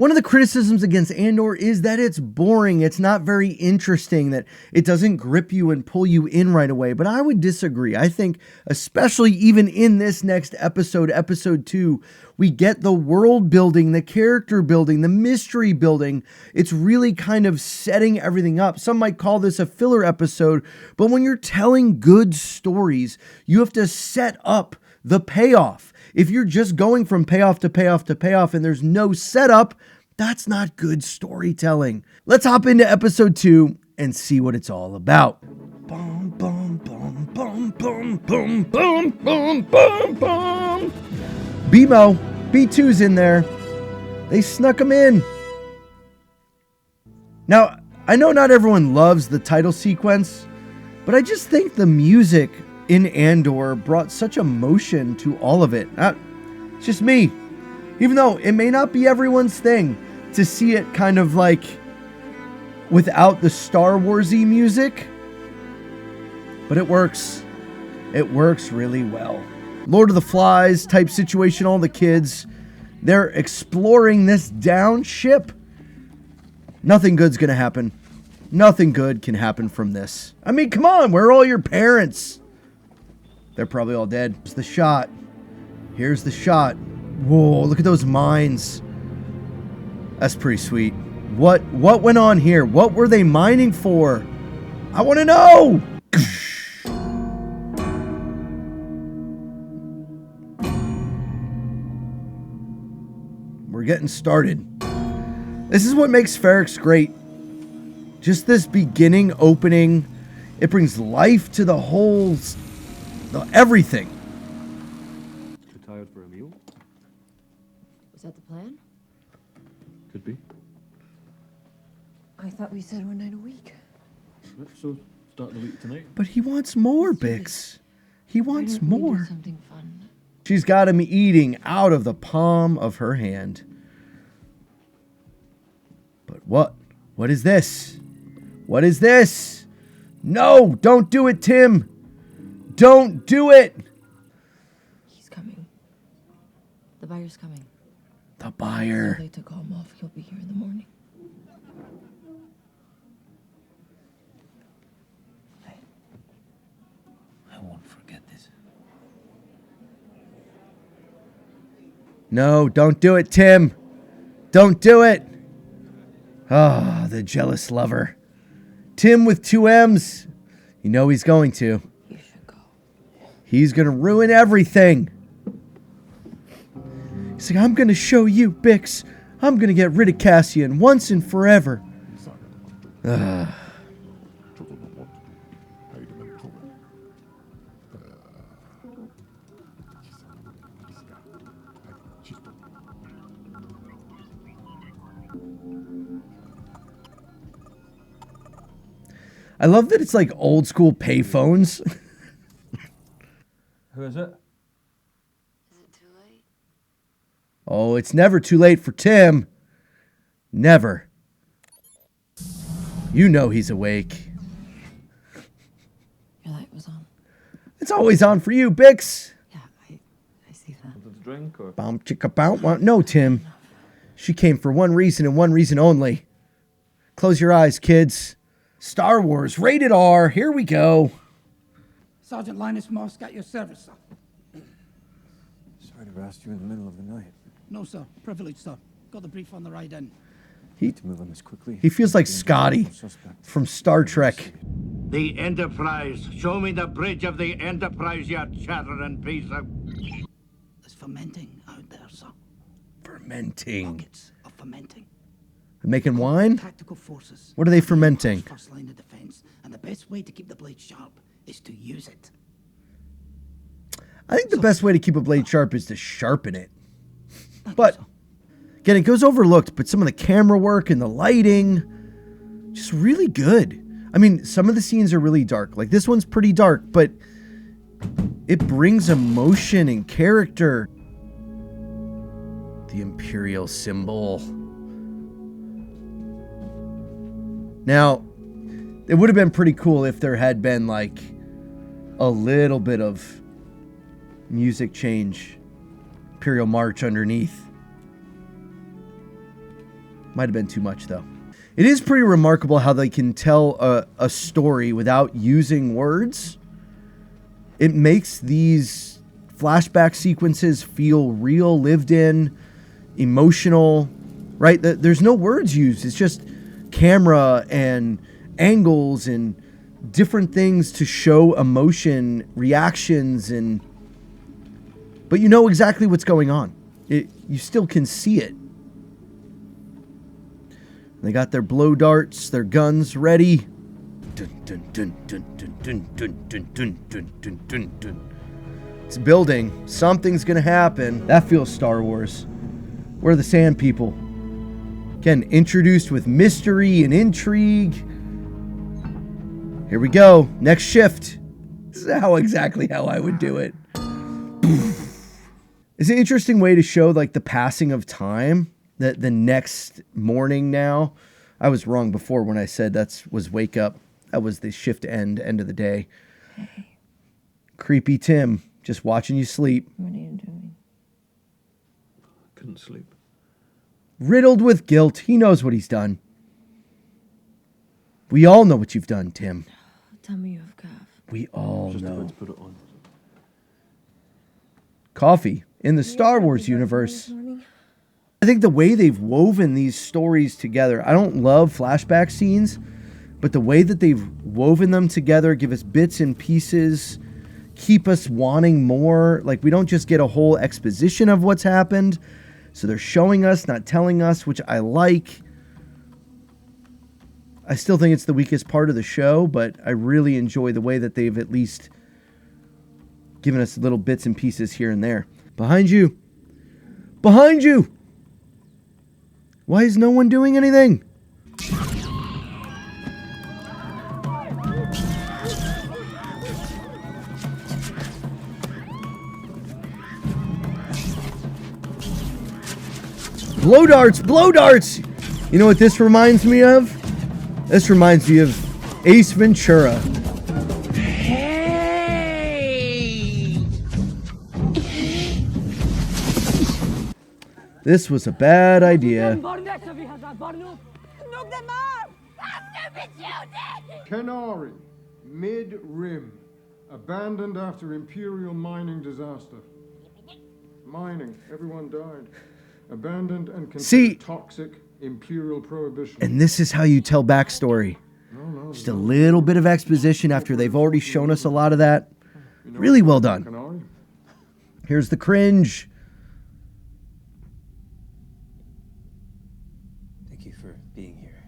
One of the criticisms against Andor is that it's boring, it's not very interesting, that it doesn't grip you and pull you in right away. But I would disagree. I think, especially even in this next episode, episode 2, we get the world building, the character building, the mystery building. It's really kind of setting everything up. Some might call this a filler episode, but when you're telling good stories, you have to set up the payoff. If you're just going from payoff to payoff to payoff and there's no setup, that's not good storytelling. Let's hop into episode 2 and see what it's all about. Boom, boom, boom, boom, boom, boom, boom, boom, boom, boom. BMO, B2's in there. They snuck him in. Now, I know not everyone loves the title sequence, but I just think the music in Andor brought such emotion to all of it. It's just me. Even though it may not be everyone's thing to see it kind of like without the Star Wars-y music, but it works. It works really well. Lord of the Flies type situation, all the kids, they're exploring this down ship. Nothing good's gonna happen. Nothing good can happen from this. I mean, come on, where are all your parents? They're probably all dead. Here's the shot. Here's the shot. Whoa, look at those mines. That's pretty sweet. What went on here? What were they mining for? I want to know! We're getting started. This is what makes Ferrix great. Just this beginning opening. It brings life to the whole... everything. Too tired for a meal? Was that the plan? Could be. I thought we said one night a week. Right, so starting the week tonight. But he wants more, Bix. He wants more. Something fun. She's got him eating out of the palm of her hand. But what? What is this? What is this? No, don't do it, Timm. Don't do it. He's coming. The buyer's coming. The buyer. So they took him off. He'll be here in the morning. I won't forget this. No, don't do it, Timm. Don't do it. Ah, the jealous lover. Timm with 2 M's. You know he's going to. You should go. He's going to ruin everything. He's like, I'm going to show you, Bix. I'm going to get rid of Cassian once and forever. I love that it's like old school payphones. Who is it? Is it too late? Oh, it's never too late for Timm. Never. You know he's awake. Your light was on. It's always on for you, Bix. Yeah, I see that. Something to drink or? Boom, chicka, boom. No, Timm. She came for one reason and one reason only. Close your eyes, kids. Star Wars, rated R. Here we go. Sergeant Linus Mosk at your service, sir. Sorry to roust you in the middle of the night. No, sir. Privilege, sir. Got the brief on the ride in. Need to move on this quickly. He feels like Scotty from Star Trek. The Enterprise. Show me the bridge of the Enterprise, you chattering piece of... There's fermenting out there, sir. Fermenting. Pockets of fermenting. Making wine? Tactical forces. What are they fermenting? First line of defense, and the best way to keep the blade sharp is to use it. I think the best way to keep a blade sharp is to sharpen it. But, again, it goes overlooked, but some of the camera work and the lighting, just really good. I mean, some of the scenes are really dark. Like, this one's pretty dark, but it brings emotion and character. The Imperial symbol. Now, it would have been pretty cool if there had been, like, a little bit of music change. Imperial March underneath. Might have been too much, though. It is pretty remarkable how they can tell a story without using words. It makes these flashback sequences feel real, lived in, emotional, right? There's no words used. It's just camera and angles and different things to show emotion, reactions, but you know exactly what's going on. You still can see it. They got their blow darts, their guns ready. It's building. Something's gonna happen. That feels Star Wars. Where are the Sand People? Again, introduced with mystery and intrigue. Here we go. Next shift. This is exactly how I would do it. It's an interesting way to show like the passing of time. That the next morning now. I was wrong before when I said that was wake up. That was the shift end of the day. Hey, Creepy Tim, just watching you sleep. what are you doing? Couldn't sleep. Riddled with guilt. He knows what he's done. We all know what you've done, Tim. Tell me you have calf. We all Just about know. to put it on. Coffee in the Star Wars universe. I think the way they've woven these stories together, I don't love flashback scenes, but the way that they've woven them together, give us bits and pieces, keep us wanting more. Like, we don't just get a whole exposition of what's happened. So they're showing us, not telling us, which I like. I still think it's the weakest part of the show, but I really enjoy the way that they've at least given us little bits and pieces here and there. Behind you. Behind you. Why is no one doing anything? Blow darts, blow darts! You know what this reminds me of? This reminds me of Ace Ventura. This was a bad idea. Kenari, mid-rim, abandoned after Imperial mining disaster. Mining, everyone died. Abandoned and considered toxic Imperial prohibition. And this is how you tell backstory. Just a little bit of exposition after they've already shown us a lot of that. Really well done. Here's the cringe. Thank you for being here.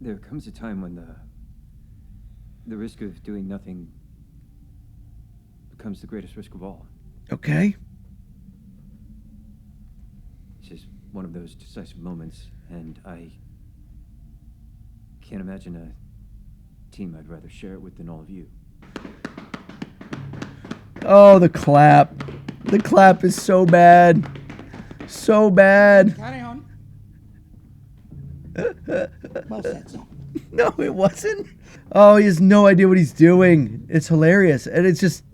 There comes a time when the risk of doing nothing becomes the greatest risk of all. Okay. It's just one of those decisive moments, and I can't imagine a team I'd rather share it with than all of you. Oh, the clap. The clap is so bad. So bad. Carry on. Well said, son. No, it wasn't. Oh, he has no idea what he's doing. It's hilarious. And it's just...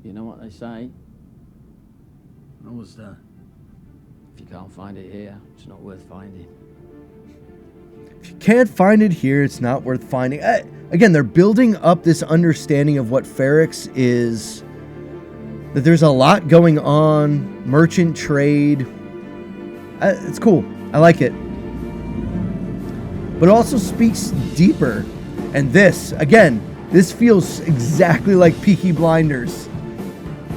You know what they say? What was that? If you can't find it here, it's not worth finding. If you can't find it here, it's not worth finding. Again, they're building up this understanding of what Ferrix is. That there's a lot going on. Merchant trade. It's cool. I like it. But it also speaks deeper. And this, again, this feels exactly like Peaky Blinders.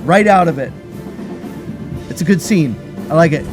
Right out of it. It's a good scene. I like it.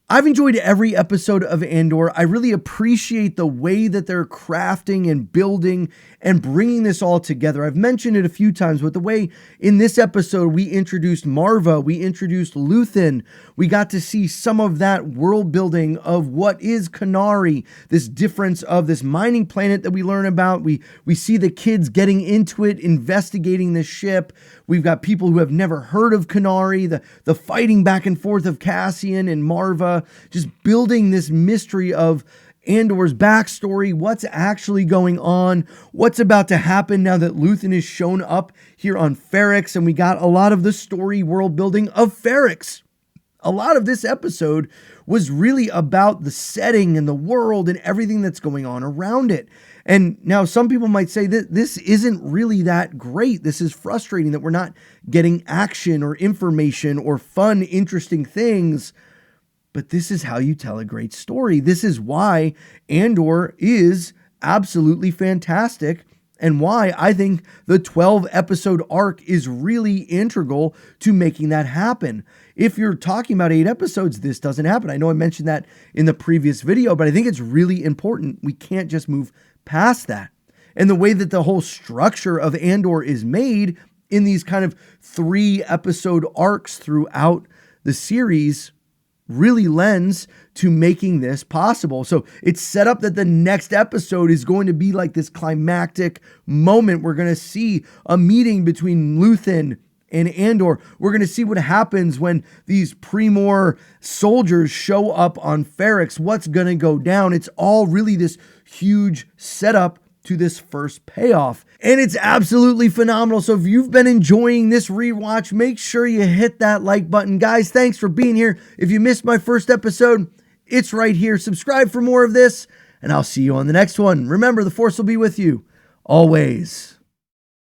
I've enjoyed every episode of Andor. I really appreciate the way that they're crafting and building and bringing this all together. I've mentioned it a few times, but the way in this episode we introduced Marva, we introduced Luthan, we got to see some of that world building of what is Kenari, this difference of this mining planet that we learn about. We see the kids getting into it, investigating this ship. We've got people who have never heard of Kenari, the fighting back and forth of Cassian and Marva, just building this mystery of Andor's backstory, what's actually going on, what's about to happen now that Luthan is shown up here on Ferrix, and we got a lot of the story world building of Ferrix. A lot of this episode was really about the setting and the world and everything that's going on around it. And now some people might say that this isn't really that great. This is frustrating that we're not getting action or information or fun, interesting things. But this is how you tell a great story. This is why Andor is absolutely fantastic, and why I think the 12-episode arc is really integral to making that happen. If you're talking about 8 episodes, this doesn't happen. I know I mentioned that in the previous video, but I think it's really important. We can't just move past that. And the way that the whole structure of Andor is made in these kind of 3-episode arcs throughout the series really lends to making this possible. So it's set up that the next episode is going to be like this climactic moment. We're going to see a meeting between Luthan and Andor. We're going to see what happens when these Primor soldiers show up on Ferrix. What's going to go down? It's all really this huge setup to this first payoff. And it's absolutely phenomenal. So if you've been enjoying this rewatch, make sure you hit that like button. Guys, thanks for being here. If you missed my first episode, it's right here. Subscribe for more of this, and I'll see you on the next one. Remember, the Force will be with you always.